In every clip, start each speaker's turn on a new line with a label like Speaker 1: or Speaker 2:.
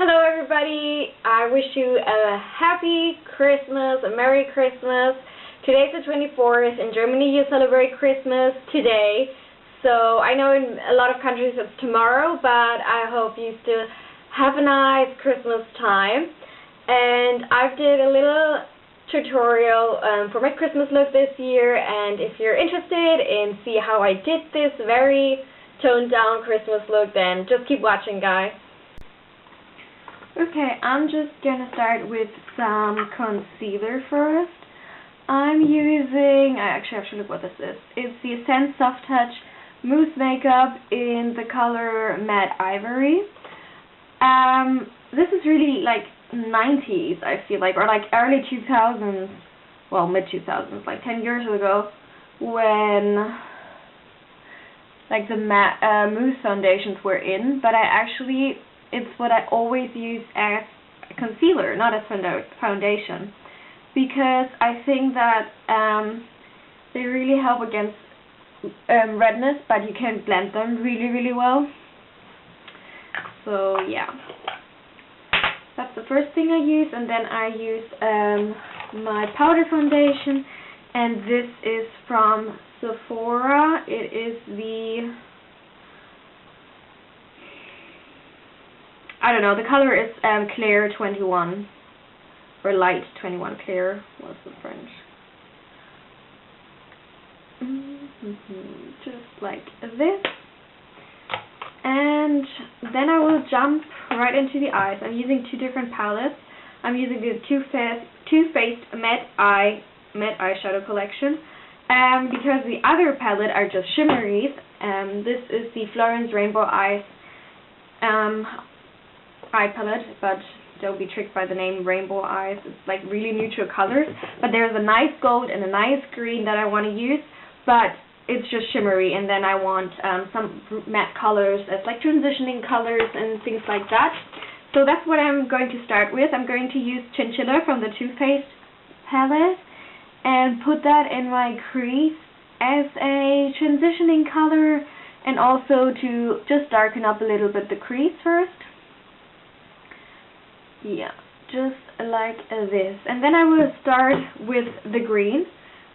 Speaker 1: Hello everybody, I wish you a happy Christmas, a Merry Christmas. Today's the 24th, in Germany you celebrate Christmas today, so I know in a lot of countries it's tomorrow, but I hope you still have a nice Christmas time. And I did a little tutorial for my Christmas look this year, and if you're interested in see how I did this very toned down Christmas look, then just keep watching, guys. Okay, I'm just gonna start with some concealer first. I'm using, I actually have to look what this is. It's the Sense Soft Touch Mousse Makeup in the color Matte Ivory. This is really like 90s, I feel like, or like early 2000s, well, mid-2000s, like 10 years ago, when like the matte mousse foundations were in, but it's what I always use as a concealer, not as foundation, because I think that they really help against redness, but you can blend them really, really well. So yeah, that's the first thing I use, and then I use my powder foundation, and this is from Sephora. It is the, I don't know, the color is Clair 21, or Light 21, Clair, what's the French? Just like this. And then I will jump right into the eyes. I'm using two different palettes. I'm using the Too Faced Matte Eyeshadow collection, because the other palette are just shimmeries. This is the Florence Rainbow eye palette, but don't be tricked by the name Rainbow Eyes. It's like really neutral colors, but there's a nice gold and a nice green that I want to use, but it's just shimmery, and then I want some matte colors as like transitioning colors and things like that. So that's what I'm going to start with. I'm going to use Chinchilla from the Too Faced palette and put that in my crease as a transitioning color, and also to just darken up a little bit the crease first. Yeah, just like this. And then I will start with the green.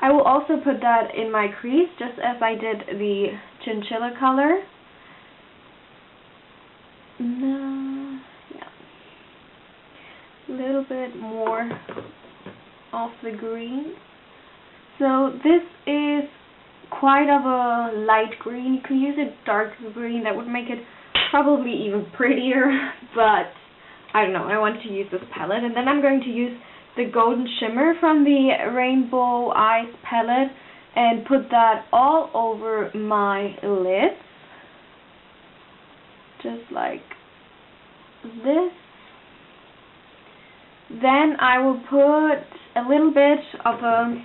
Speaker 1: I will also put that in my crease, just as I did the Chinchilla color. Yeah, a little bit more of the green. So this is quite of a light green. You can use a dark green, that would make it probably even prettier, but I don't know, I want to use this palette. And then I'm going to use the golden shimmer from the Rainbow Eyes palette and put that all over my lids, just like this. Then I will put a little bit of a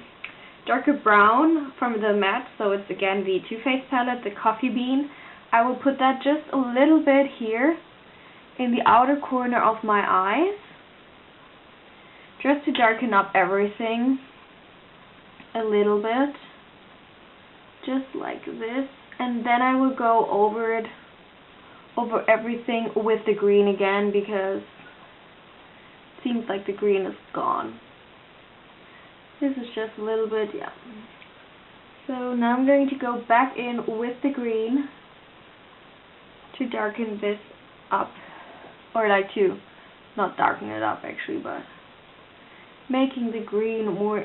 Speaker 1: darker brown from the matte, so it's again the Too Faced palette, the Coffee Bean. I will put that just a little bit here in the outer corner of my eyes, just to darken up everything a little bit, just like this. And then I will go over everything with the green again, because it seems like the green is gone. This is just a little bit, yeah. So now I'm going to go back in with the green to darken this up, or like to not darken it up actually, but making the green more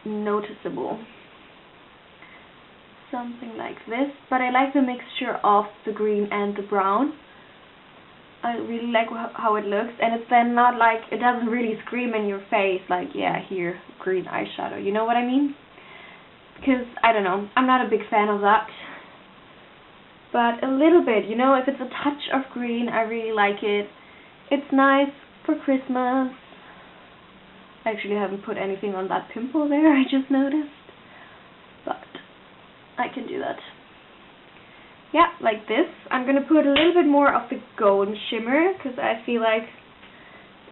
Speaker 1: noticeable. Something like this. But I like the mixture of the green and the brown. I really like how it looks, and it's then not like, it doesn't really scream in your face like, yeah, here, green eyeshadow, you know what I mean? Because, I don't know, I'm not a big fan of that. But a little bit, you know, if it's a touch of green, I really like it. It's nice for Christmas. I actually haven't put anything on that pimple there, I just noticed. But I can do that. Yeah, like this. I'm going to put a little bit more of the golden shimmer, because I feel like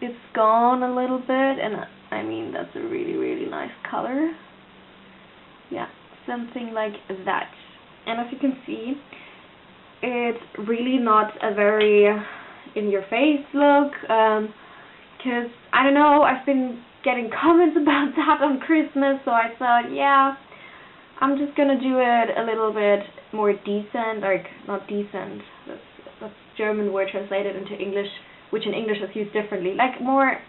Speaker 1: it's gone a little bit, and I mean, that's a really, really nice color. Yeah, something like that. And as you can see, it's really not a very in your face look, because I don't know, I've been getting comments about that on Christmas, so I thought, yeah, I'm just gonna do it a little bit more decent, like, not decent, that's German word translated into English, which in English is used differently, like more,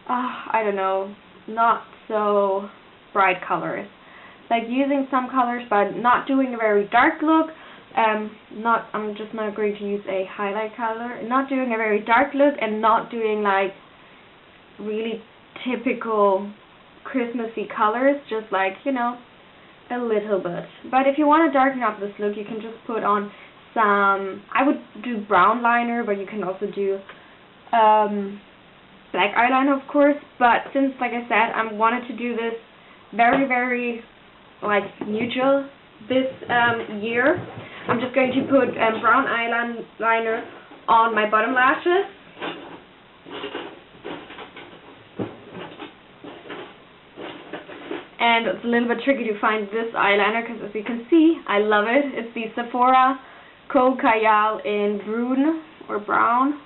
Speaker 1: I don't know, not so bright colors. Like using some colors but not doing a very dark look. I'm just not going to use a highlight color. Not doing a very dark look and not doing like really typical Christmassy colors, just like, you know, a little bit. But if you want to darken up this look, you can just put on some, I would do brown liner, but you can also do black eyeliner, of course. But since, like I said, I wanted to do this very, very like neutral this year, I'm just going to put brown eyeliner on my bottom lashes. And it's a little bit tricky to find this eyeliner because, as you can see, I love it. It's the Sephora Kohl Kajal in Brun or brown.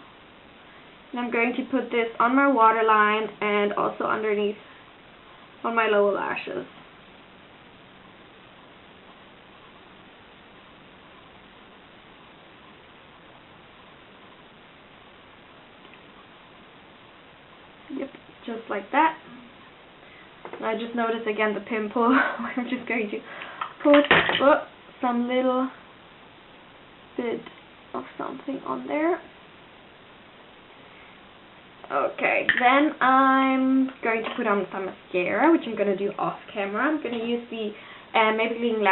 Speaker 1: And I'm going to put this on my waterline and also underneath on my lower lashes. Yep, just like that. And I just noticed again the pimple. I'm just going to put some little bit of something on there. Okay, then I'm going to put on some mascara, which I'm going to do off camera. I'm going to use the Maybelline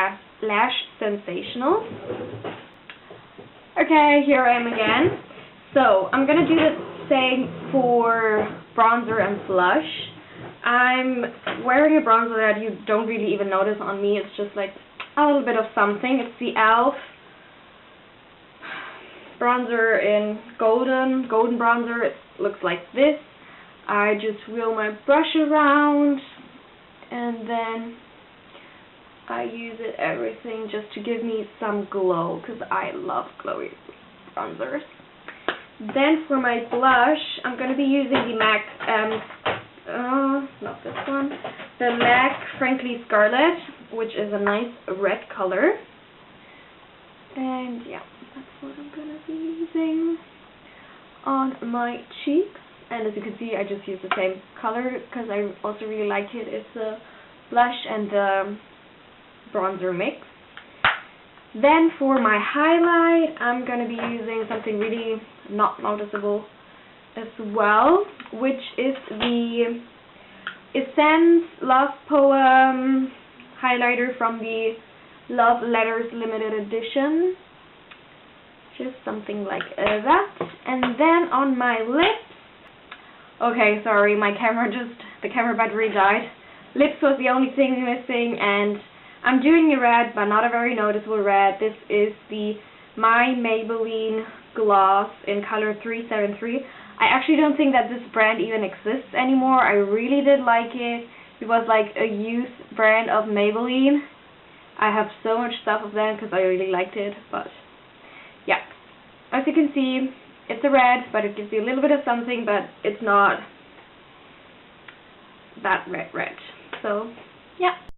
Speaker 1: Lash Sensational. Okay, here I am again. So, I'm going to do the same for bronzer and blush. I'm wearing a bronzer that you don't really even notice on me. It's just like a little bit of something. It's the e.l.f. bronzer in golden bronzer. It looks like this. I just wheel my brush around and then I use it everything just to give me some glow because I love glowy bronzers. Then for my blush, I'm going to be using the MAC, not this one, the MAC Frankly Scarlet, which is a nice red color. And yeah, that's what I'm going to be using on my cheeks. And as you can see, I just use the same color because I also really like it. It's the blush and the bronzer mix. Then for my highlight, I'm going to be using something really not noticeable as well, which is the Essence Love Poem highlighter from the Love Letters Limited Edition. Just something like that. And then on my lips, okay, sorry, the camera battery died. Lips was the only thing missing, and I'm doing a red, but not a very noticeable red. This is the My Maybelline Gloss in color 373. I actually don't think that this brand even exists anymore. I really did like it. It was like a youth brand of Maybelline. I have so much stuff of them because I really liked it, but yeah. As you can see, it's a red, but it gives you a little bit of something, but it's not that red. So, yeah.